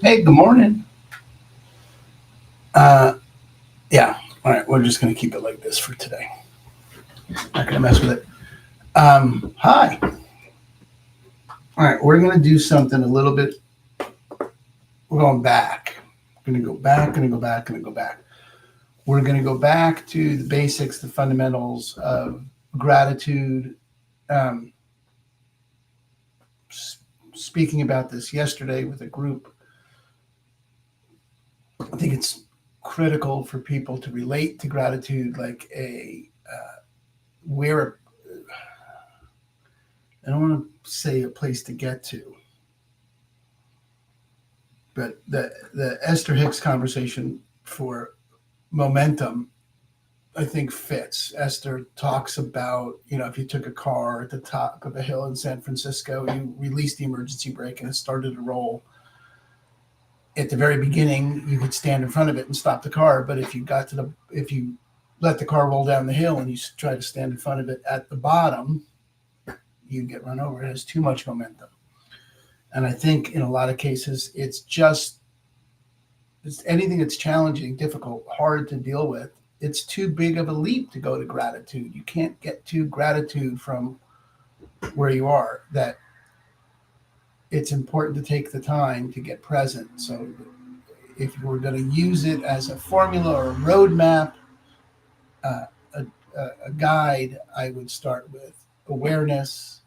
Hey, good morning. Uh, yeah. All right. We're just going to keep it like this for today. Not going to mess with it. Hi. All right. We're going to do something a little bit. We're going back. Going to go back. Going to go back. Going to go back. We're going to go back to the basics, the fundamentals of gratitude. Um, Speaking about this yesterday with a group, I think it's critical for people to relate to gratitude like a where I don't want to say a place to get to, but the Esther Hicks conversation for momentum, I think fits. Esther talks about, if you took a car at the top of a hill in San Francisco, you released the emergency brake and it started to roll. At the very beginning, you could stand in front of it and stop the car, but if you let the car roll down the hill and you try to stand in front of it at the bottom, you get run over. It has too much momentum. And I think in a lot of cases, it's anything that's challenging, difficult, hard to deal with. It's too big of a leap to go to gratitude. You can't get to gratitude from where you are. That it's important to take the time to get present. So if you were going to use it as a formula or a roadmap, uh, a, a guide, I would start with awareness,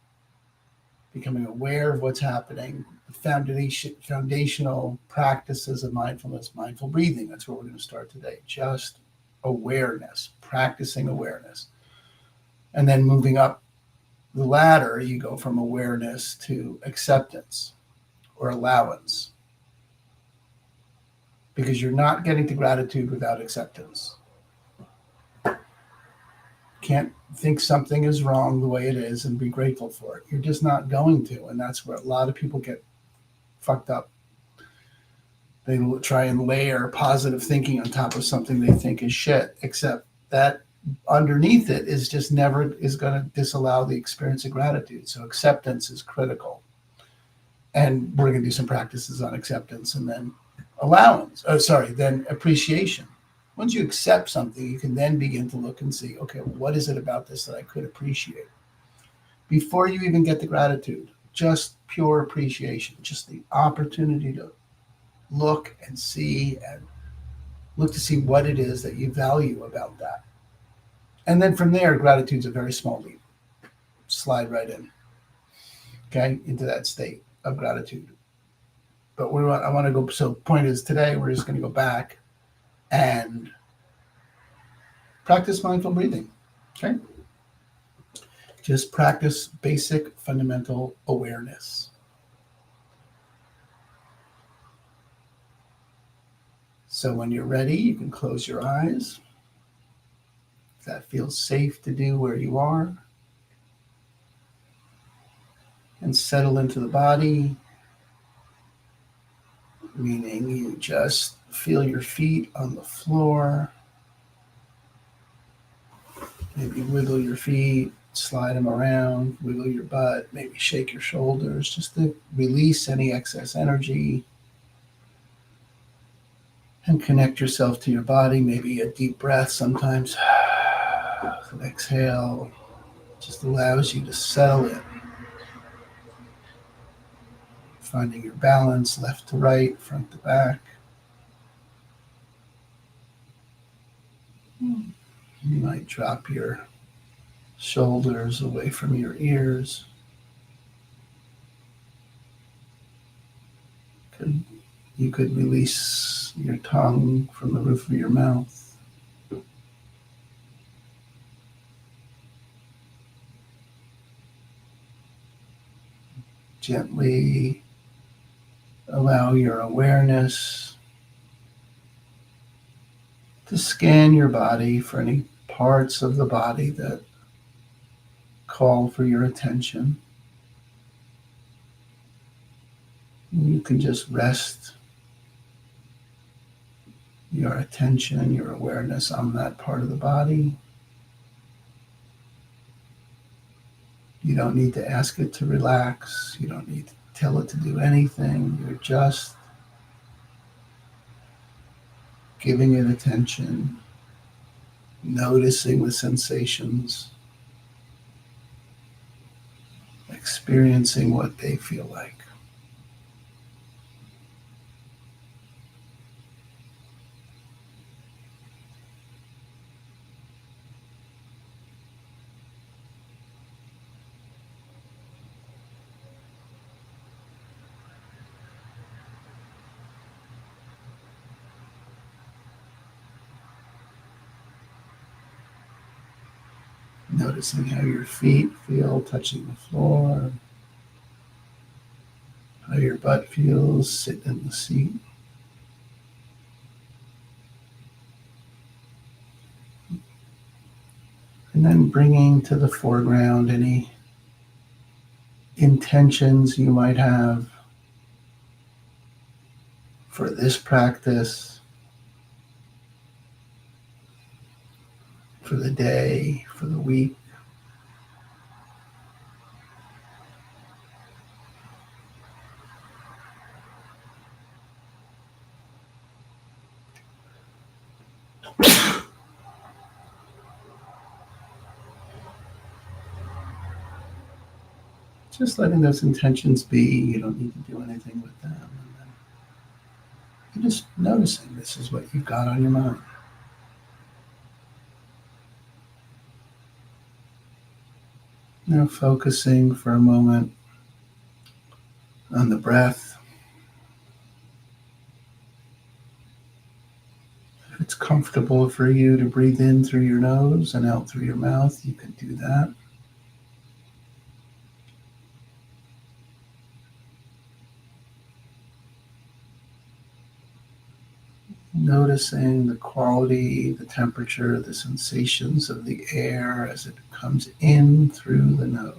becoming aware of what's happening, foundational practices of mindfulness, mindful breathing. That's where we're going to start today. Just awareness, practicing awareness. And then moving up the ladder, you go from awareness to acceptance or allowance. Because you're not getting to gratitude without acceptance. Can't think something is wrong the way it is and be grateful for it. You're just not going to. And that's where a lot of people get fucked up. They try and layer positive thinking on top of something they think is shit, except that underneath it is just never is going to disallow the experience of gratitude. So acceptance is critical. And we're going to do some practices on acceptance and then then appreciation. Once you accept something, you can then begin to look and see, okay, what is it about this that I could appreciate? Before you even get the gratitude, just pure appreciation, just the opportunity to look and see and look to see what it is that you value about that. And then from there, gratitude's a very small leap. Slide right in, okay, into that state of gratitude. But I want to go, so point is today, we're just going to go back and practice mindful breathing, okay? Just practice basic fundamental awareness. So when you're ready, you can close your eyes. If that feels safe to do where you are. And settle into the body, meaning you just feel your feet on the floor. Maybe wiggle your feet, slide them around, wiggle your butt, maybe shake your shoulders just to release any excess energy. And connect yourself to your body, maybe a deep breath sometimes. An exhale just allows you to settle in. Finding your balance left to right, front to back. You might drop your shoulders away from your ears. You could release your tongue from the roof of your mouth. Gently allow your awareness to scan your body for any parts of the body that call for your attention. You can just rest your attention and your awareness on that part of the body. You don't need to ask it to relax. You don't need to tell it to do anything. You're just giving it attention, noticing the sensations, experiencing what they feel like. Noticing how your feet feel touching the floor, how your butt feels sitting in the seat. And then bringing to the foreground any intentions you might have for this practice, for the day, for the week. Just letting those intentions be. You don't need to do anything with them. And then you're just noticing this is what you've got on your mind. Now focusing for a moment on the breath. If it's comfortable for you to breathe in through your nose and out through your mouth, you can do that. Noticing the quality, the temperature, the sensations of the air as it comes in through the nose.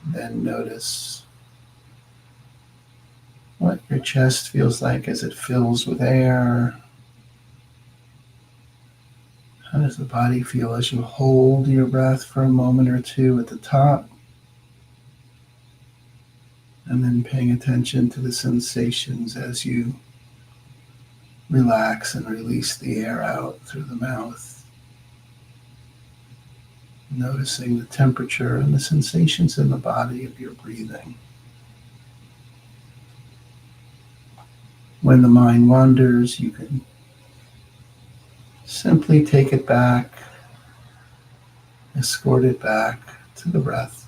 Then notice what your chest feels like as it fills with air. How does the body feel as you hold your breath for a moment or two at the top? And then paying attention to the sensations as you relax and release the air out through the mouth. Noticing the temperature and the sensations in the body of your breathing. When the mind wanders, you can simply take it back, escort it back to the breath.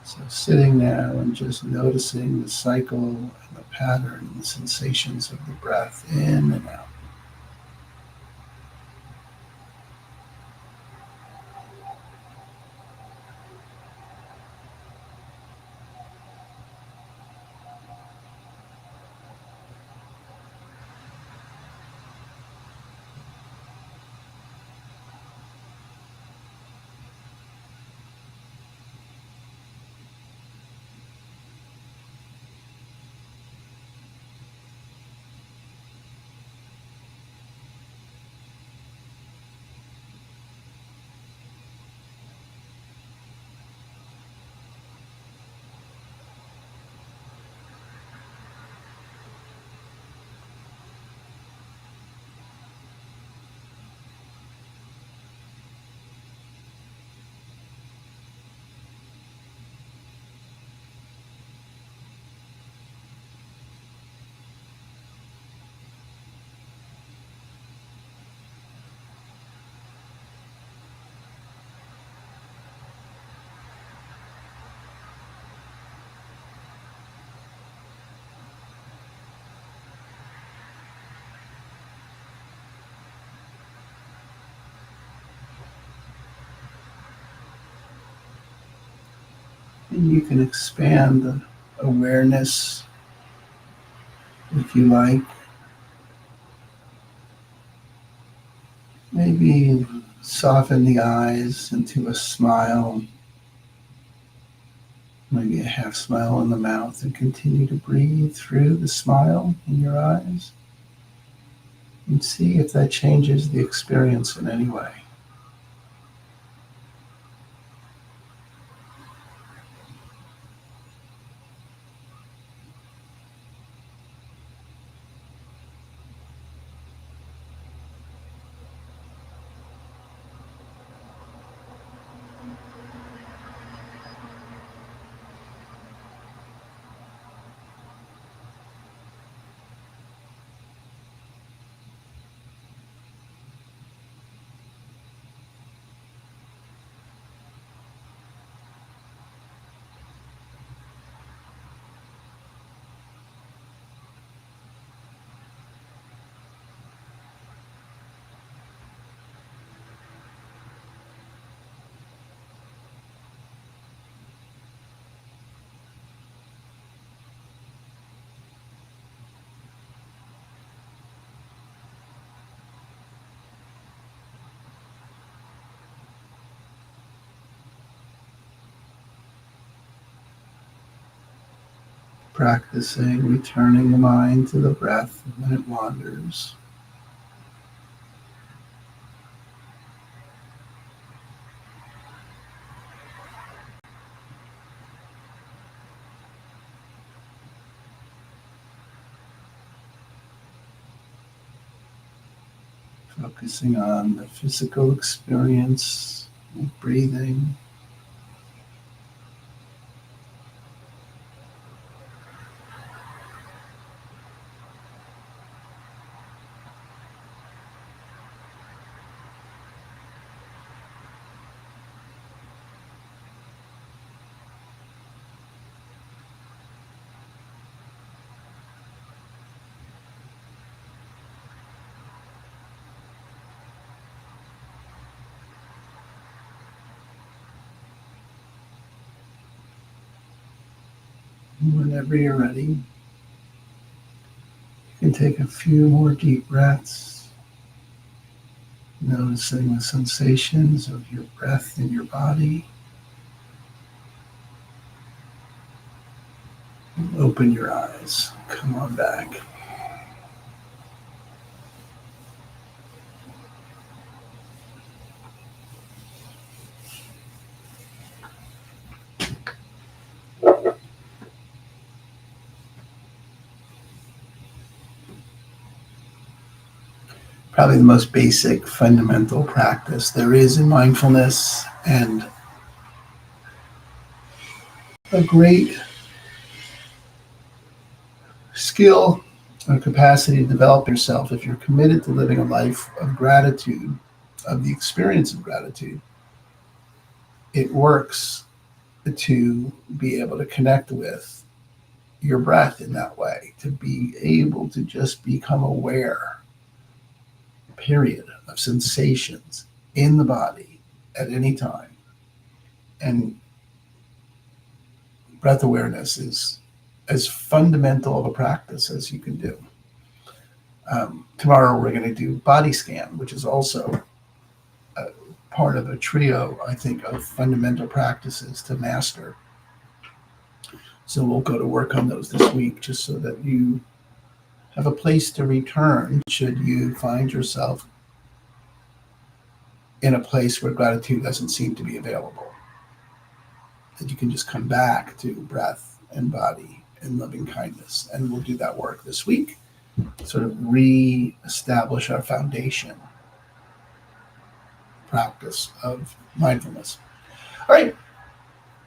So sitting now and just noticing the cycle and the pattern and the sensations of the breath in and out. And you can expand the awareness, if you like, maybe soften the eyes into a smile, maybe a half smile in the mouth, and continue to breathe through the smile in your eyes and see if that changes the experience in any way. Practicing returning the mind to the breath when it wanders. Focusing on the physical experience of breathing. Whenever you're ready, you can take a few more deep breaths, noticing the sensations of your breath in your body. Open your eyes. Come on back. Probably the most basic fundamental practice there is in mindfulness, and a great skill or capacity to develop yourself if you're committed to living a life of gratitude, of the experience of gratitude. It works to be able to connect with your breath in that way, to be able to just become aware, period, of sensations in the body at any time. And breath awareness is as fundamental of a practice as you can do. Tomorrow we're going to do body scan, which is also part of a trio, I think, of fundamental practices to master. So we'll go to work on those this week just so that you have a place to return should you find yourself in a place where gratitude doesn't seem to be available. That you can just come back to breath and body and loving kindness. And we'll do that work this week, sort of re-establish our foundation practice of mindfulness. All right.